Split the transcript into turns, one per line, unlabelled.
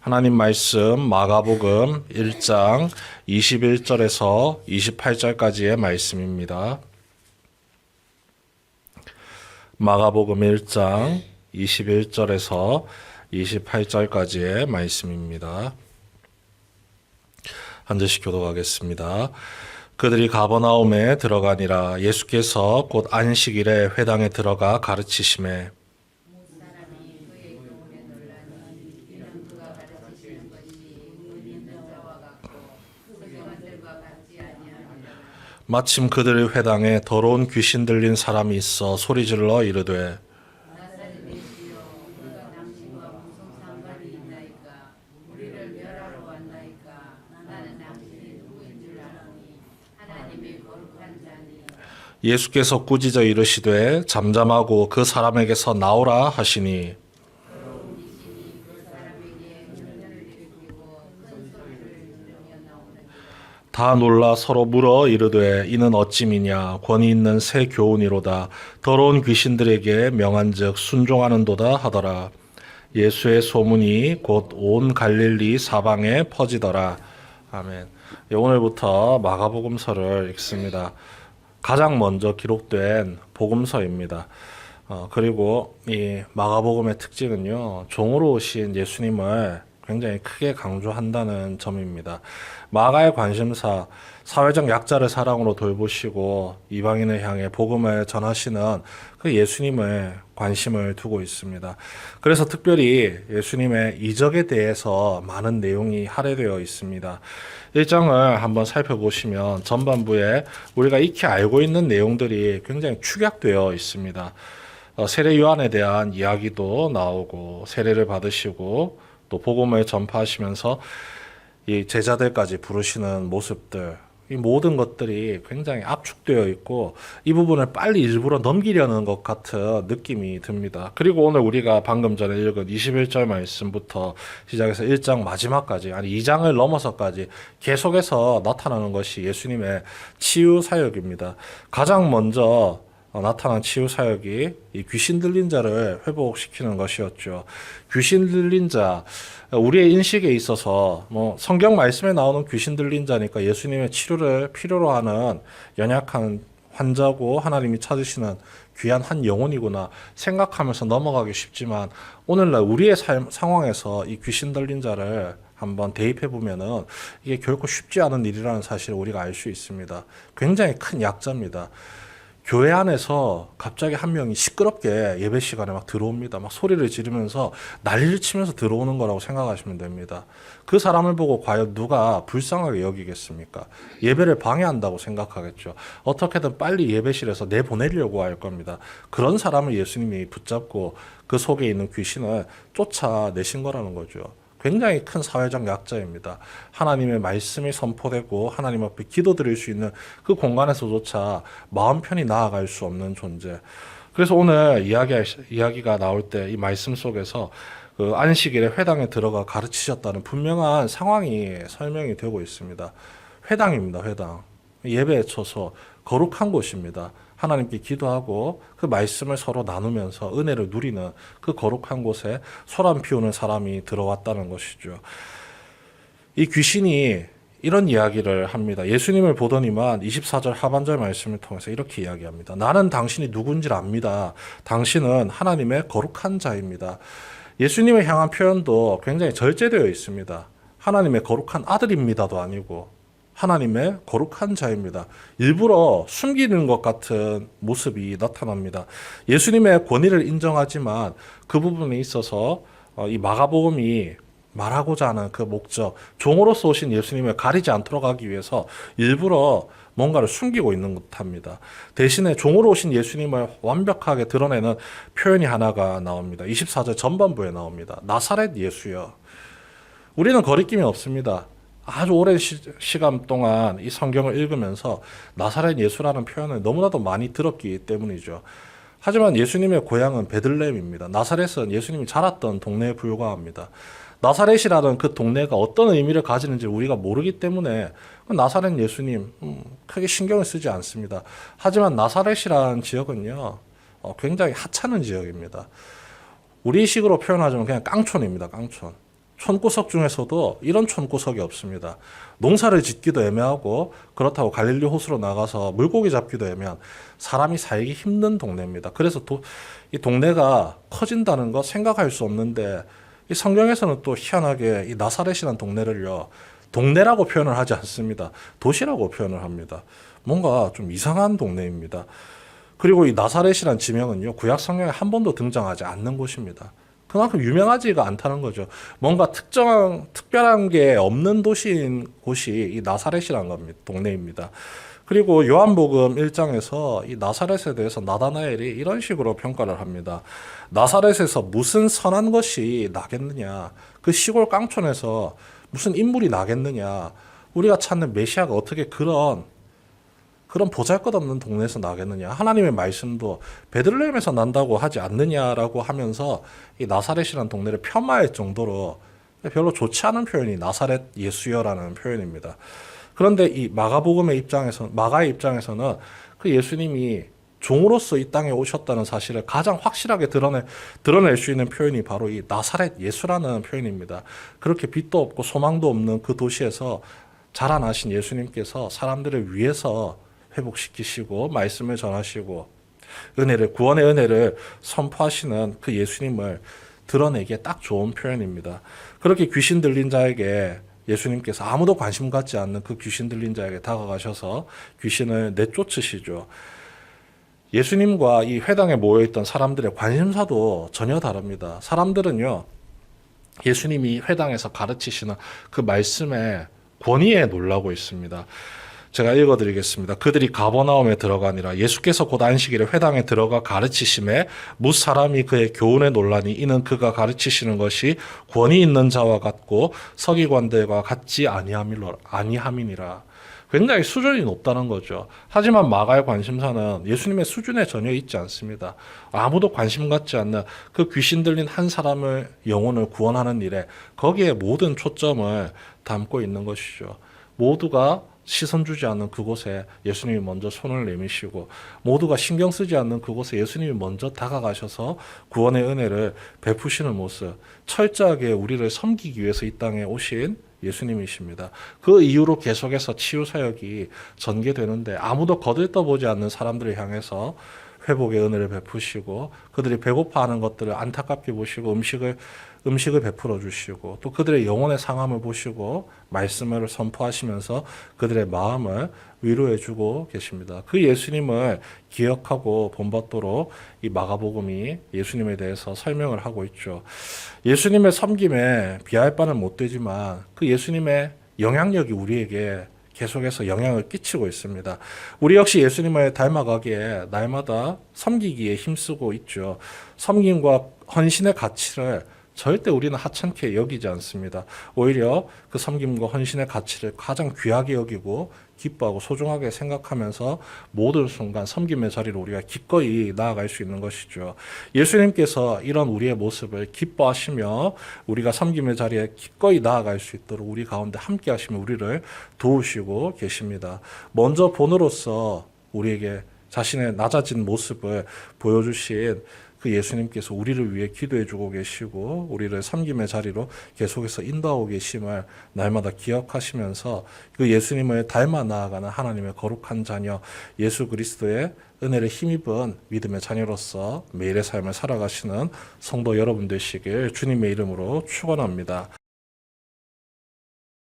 하나님 말씀 마가복음 1장 21절에서 28절까지의 말씀입니다. 마가복음 1장 21절에서 28절까지의 말씀입니다. 한 절씩 교독하겠습니다. 그들이 가버나움에 들어가니라. 예수께서 곧 안식일에 회당에 들어가 가르치시매 마침 그들의 회당에 더러운 귀신 들린 사람이 있어 소리질러 이르되 예수께서 꾸짖어 이르시되 잠잠하고 그 사람에게서 나오라 하시니 다 놀라 서로 물어 이르되 이는 어찌미냐 권위 있는 새 교훈이로다 더러운 귀신들에게 명한즉 순종하는도다 하더라. 예수의 소문이 곧 온 갈릴리 사방에 퍼지더라. 아멘. 오늘부터 마가복음서를 읽습니다. 가장 먼저 기록된 복음서입니다. 그리고 이 마가복음의 특징은요, 종으로 오신 예수님을 굉장히 크게 강조한다는 점입니다. 마가의 관심사, 사회적 약자를 사랑으로 돌보시고 이방인을 향해 복음을 전하시는 그 예수님을 관심을 두고 있습니다. 그래서 특별히 예수님의 이적에 대해서 많은 내용이 할애되어 있습니다. 1장을 한번 살펴보시면 전반부에 우리가 익히 알고 있는 내용들이 굉장히 축약되어 있습니다. 세례 요한에 대한 이야기도 나오고 세례를 받으시고 또 복음을 전파하시면서 이 제자들까지 부르시는 모습들, 이 모든 것들이 굉장히 압축되어 있고 이 부분을 빨리 일부러 넘기려는 것 같은 느낌이 듭니다. 그리고 오늘 우리가 방금 전에 읽은 21절 말씀부터 시작해서 1장 마지막까지, 아니 2장을 넘어서까지 계속해서 나타나는 것이 예수님의 치유 사역입니다. 가장 먼저 나타난 치유 사역이 이 귀신 들린 자를 회복시키는 것이었죠. 귀신 들린 자, 우리의 인식에 있어서 성경 말씀에 나오는 귀신 들린 자니까 예수님의 치료를 필요로 하는 연약한 환자고 하나님이 찾으시는 귀한 한 영혼이구나 생각하면서 넘어가기 쉽지만 오늘날 우리의 상황에서 이 귀신 들린 자를 한번 대입해 보면은 이게 결코 쉽지 않은 일이라는 사실을 우리가 알 수 있습니다. 굉장히 큰 약자입니다. 교회 안에서 갑자기 한 명이 시끄럽게 예배 시간에 막 들어옵니다. 막 소리를 지르면서 난리를 치면서 들어오는 거라고 생각하시면 됩니다. 그 사람을 보고 과연 누가 불쌍하게 여기겠습니까? 예배를 방해한다고 생각하겠죠. 어떻게든 빨리 예배실에서 내보내려고 할 겁니다. 그런 사람을 예수님이 붙잡고 그 속에 있는 귀신을 쫓아내신 거라는 거죠. 굉장히 큰 사회적 약자입니다. 하나님의 말씀이 선포되고 하나님 앞에 기도드릴 수 있는 그 공간에서조차 마음 편히 나아갈 수 없는 존재. 그래서 오늘 이야기가 나올 때 이 말씀 속에서 그 안식일에 회당에 들어가 가르치셨다는 분명한 상황이 설명이 되고 있습니다. 회당입니다. 회당. 예배에 쳐서 거룩한 곳입니다. 하나님께 기도하고 그 말씀을 서로 나누면서 은혜를 누리는 그 거룩한 곳에 소란 피우는 사람이 들어왔다는 것이죠. 이 귀신이 이런 이야기를 합니다. 예수님을 보더니만 24절 하반절 말씀을 통해서 이렇게 이야기합니다. 나는 당신이 누군지를 압니다. 당신은 하나님의 거룩한 자입니다. 예수님을 향한 표현도 굉장히 절제되어 있습니다. 하나님의 거룩한 아들입니다도 아니고 하나님의 거룩한 자입니다. 일부러 숨기는 것 같은 모습이 나타납니다. 예수님의 권위를 인정하지만 그 부분에 있어서 이 마가복음이 말하고자 하는 그 목적, 종으로서 오신 예수님을 가리지 않도록 하기 위해서 일부러 뭔가를 숨기고 있는 듯합니다. 대신에 종으로 오신 예수님을 완벽하게 드러내는 표현이 하나가 나옵니다. 24절 전반부에 나옵니다. 나사렛 예수여. 우리는 거리낌이 없습니다. 아주 오랜 시간 동안 이 성경을 읽으면서 나사렛 예수라는 표현을 너무나도 많이 들었기 때문이죠. 하지만 예수님의 고향은 베들레헴입니다. 나사렛은 예수님이 자랐던 동네에 불과합니다. 나사렛이라는 그 동네가 어떤 의미를 가지는지 우리가 모르기 때문에 나사렛 예수님 크게 신경을 쓰지 않습니다. 하지만 나사렛이라는 지역은요 굉장히 하찮은 지역입니다. 우리식으로 표현하자면 그냥 깡촌입니다. 깡촌. 촌구석 중에서도 이런 촌구석이 없습니다. 농사를 짓기도 애매하고 그렇다고 갈릴리 호수로 나가서 물고기 잡기도 애매한 사람이 살기 힘든 동네입니다. 그래서 이 동네가 커진다는 거 생각할 수 없는데 이 성경에서는 또 희한하게 이 나사렛이라는 동네를요, 동네라고 표현을 하지 않습니다. 도시라고 표현을 합니다. 뭔가 좀 이상한 동네입니다. 그리고 이 나사렛이라는 지명은요, 구약 성경에 한 번도 등장하지 않는 곳입니다. 그만큼 유명하지가 않다는 거죠. 뭔가 특별한 게 없는 도시인 곳이 이 나사렛이라는 겁니다. 동네입니다. 그리고 요한복음 1장에서 이 나사렛에 대해서 나다나엘이 이런 식으로 평가를 합니다. 나사렛에서 무슨 선한 것이 나겠느냐? 그 시골 깡촌에서 무슨 인물이 나겠느냐? 우리가 찾는 메시아가 어떻게 그런 보잘것없는 동네에서 나겠느냐? 하나님의 말씀도 베들레헴에서 난다고 하지 않느냐라고 하면서 이 나사렛이라는 동네를 폄하할 정도로 별로 좋지 않은 표현이 나사렛 예수여라는 표현입니다. 그런데 이 마가의 입장에서는 그 예수님이 종으로서 이 땅에 오셨다는 사실을 가장 확실하게 드러낼 수 있는 표현이 바로 이 나사렛 예수라는 표현입니다. 그렇게 빛도 없고 소망도 없는 그 도시에서 자라나신 예수님께서 사람들을 위해서 회복시키시고 말씀을 전하시고 구원의 은혜를 선포하시는 그 예수님을 드러내기에 딱 좋은 표현입니다. 그렇게 귀신 들린 자에게 예수님께서 아무도 관심 갖지 않는 그 귀신 들린 자에게 다가가셔서 귀신을 내쫓으시죠. 예수님과 이 회당에 모여있던 사람들의 관심사도 전혀 다릅니다. 사람들은요, 예수님이 회당에서 가르치시는 그 말씀의 권위에 놀라고 있습니다. 제가 읽어드리겠습니다. 그들이 가버나움에 들어가니라. 예수께서 곧 안식일에 회당에 들어가 가르치심에 뭇 사람이 그의 교훈에 놀라니 이는 그가 가르치시는 것이 권위 있는 자와 같고 서기관들과 같지 아니함이니라. 굉장히 수준이 높다는 거죠. 하지만 마가의 관심사는 예수님의 수준에 전혀 있지 않습니다. 아무도 관심 갖지 않는 그 귀신 들린 한 사람을 영혼을 구원하는 일에 거기에 모든 초점을 담고 있는 것이죠. 모두가 시선 주지 않는 그곳에 예수님이 먼저 손을 내미시고 모두가 신경 쓰지 않는 그곳에 예수님이 먼저 다가가셔서 구원의 은혜를 베푸시는 모습, 철저하게 우리를 섬기기 위해서 이 땅에 오신 예수님이십니다. 그 이후로 계속해서 치유 사역이 전개되는데 아무도 거들떠보지 않는 사람들을 향해서 회복의 은혜를 베푸시고 그들이 배고파하는 것들을 안타깝게 보시고 음식을 베풀어 주시고 또 그들의 영혼의 상함을 보시고 말씀을 선포하시면서 그들의 마음을 위로해 주고 계십니다. 그 예수님을 기억하고 본받도록 이 마가복음이 예수님에 대해서 설명을 하고 있죠. 예수님의 섬김에 비할 바는 못 되지만 그 예수님의 영향력이 우리에게 계속해서 영향을 끼치고 있습니다. 우리 역시 예수님을 닮아가기에 날마다 섬기기에 힘쓰고 있죠. 섬김과 헌신의 가치를 절대 우리는 하찮게 여기지 않습니다. 오히려 그 섬김과 헌신의 가치를 가장 귀하게 여기고 기뻐하고 소중하게 생각하면서 모든 순간 섬김의 자리로 우리가 기꺼이 나아갈 수 있는 것이죠. 예수님께서 이런 우리의 모습을 기뻐하시며 우리가 섬김의 자리에 기꺼이 나아갈 수 있도록 우리 가운데 함께 하시며 우리를 도우시고 계십니다. 먼저 본으로서 우리에게 자신의 낮아진 모습을 보여주신 그 예수님께서 우리를 위해 기도해주고 계시고 우리를 섬김의 자리로 계속해서 인도하고 계심을 날마다 기억하시면서 그 예수님을 닮아 나아가는 하나님의 거룩한 자녀 예수 그리스도의 은혜를 힘입은 믿음의 자녀로서 매일의 삶을 살아가시는 성도 여러분 되시길 주님의 이름으로 축원합니다.